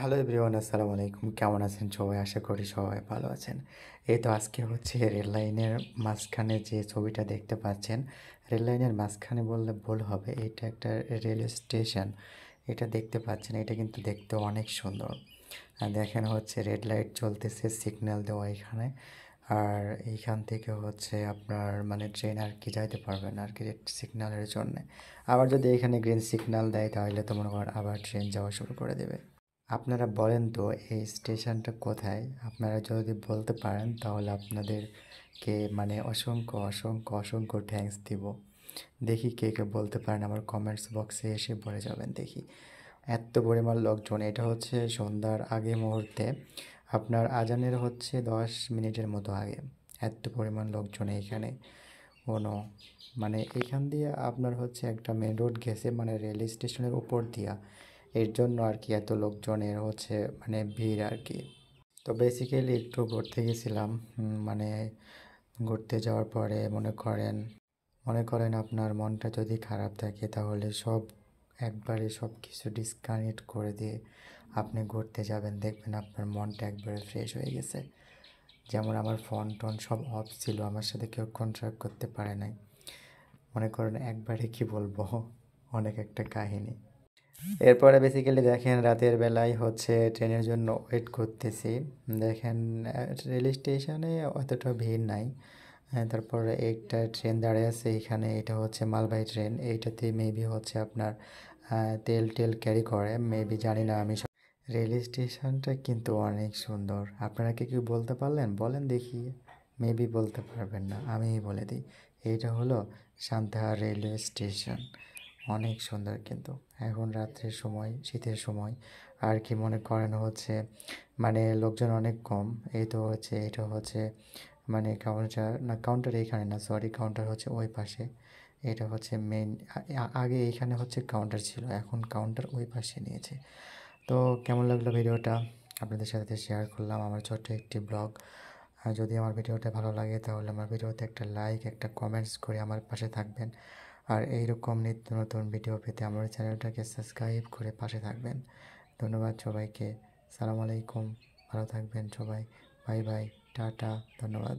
Hello everyone, আসসালামু আলাইকুম। কেমন আছেন সবাই? আশা করি সবাই ভালো আছেন। এই তো আজকে হচ্ছে রেল লাইনের মাঝখানে যে ছবিটা দেখতে পাচ্ছেন, রেল লাইনের মাঝখানে বললে ভুল হবে। এটা একটা রেল স্টেশন। এটা দেখতে পাচ্ছেন, এটা কিন্তু দেখতে অনেক সুন্দর। আর দেখেন হচ্ছে রেড লাইট জ্বলতেছে, সিগন্যাল দেওয়া এখানে। আর এইখান থেকে হচ্ছে আপনার মানে ট্রেন আর কি যাইতে পারবে না আর কি রেড সিগন্যালের জন্যে। আবার যদি এখানে গ্রিন সিগন্যাল দেয় তাহলে তো মনে করেন আবার ট্রেন যাওয়া শুরু করে দেবে। আপনারা বলেন তো এই স্টেশনটা কোথায়? আপনারা যদি বলতে পারেন তাহলে আপনাদেরকে মানে অসংখ্য অসংখ্য অসংখ্য থ্যাঙ্কস দিব। দেখি কে কে বলতে পারেন, আমার কমেন্টস বক্সে এসে বলে যাবেন দেখি। এত পরিমাণ লোকজন, এটা হচ্ছে সন্ধ্যার আগে মুহূর্তে, আপনার আজানের হচ্ছে 10 মিনিটের মতো আগে। এত পরিমাণ লোকজন এইখানে কোনো মানে এখান দিয়ে আপনার হচ্ছে একটা মেন রোড গেছে মানে রেল স্টেশনের উপর দিয়া, এর জন্য আর কি এত লোকজনের হচ্ছে মানে ভিড় আর কি। তো বেসিক্যালি একটু ঘুরতে গেছিলাম। মানে ঘুরতে যাওয়ার পরে মনে করেন আপনার মনটা যদি খারাপ থাকে তাহলে একবারে সব কিছু ডিসকানেক্ট করে দিয়ে আপনি ঘুরতে যাবেন, দেখবেন আপনার মনটা একবারে ফ্রেশ হয়ে গেছে। যেমন আমার ফোন টোন সব অফ ছিল, আমার সাথে কেউ কন্ট্যাক্ট করতে পারে নাই। মনে করেন একবারে কি বলবো, অনেক একটা কাহিনী। এরপরে বেসিক্যালি দেখেন রাতের বেলায় হচ্ছে ট্রেনের জন্য ওয়েট করতেছি। দেখেন রেল স্টেশনে অতটা ভিড় নাই। তারপরে একটা ট্রেন দাঁড়িয়ে আছে এখানে, এটা হচ্ছে মালবাহী ট্রেন। এইটাতে মেবি হচ্ছে আপনার তেল টেল ক্যারি করে মেবি, জানি না আমি। রেল স্টেশনটা কিন্তু অনেক সুন্দর। আপনারা কি কেউ বলতে পারলেন? বলেন দেখি। মেবি বলতে পারবেন না, আমিই বলে দিই। এইটা হলো সান্তাহার রেলওয়ে স্টেশন। অনেক সুন্দর কিন্তু। এখন রাত্রের সময়, শীতের সময় আর কি মনে করেন হচ্ছে মানে লোকজন অনেক কম। এই তো হচ্ছে এটা হচ্ছে মানে কাউন্টার না, কাউন্টার এইখানে না, সরি, কাউন্টার হচ্ছে ওই পাশে। এটা হচ্ছে মেইন। আগে এইখানে হচ্ছে কাউন্টার ছিল, এখন কাউন্টার ওই পাশে নিয়েছে। তো কেমন লাগলো ভিডিওটা? আপনাদের সাথে শেয়ার করলাম আমার ছোট্ট একটি ব্লগ। আর যদি আমার ভিডিওটা ভালো লাগে তাহলে আমার ভিডিওতে একটা লাইক, একটা কমেন্টস করে আমার পাশে থাকবেন। আর এইরকম নিত্য নতুন ভিডিও পেতে আমার চ্যানেলটাকে সাবস্ক্রাইব করে পাশে থাকবেন। ধন্যবাদ সবাইকে। সালাম আলাইকুম। ভালো থাকবেন সবাই। Bye bye. টাটা। ধন্যবাদ।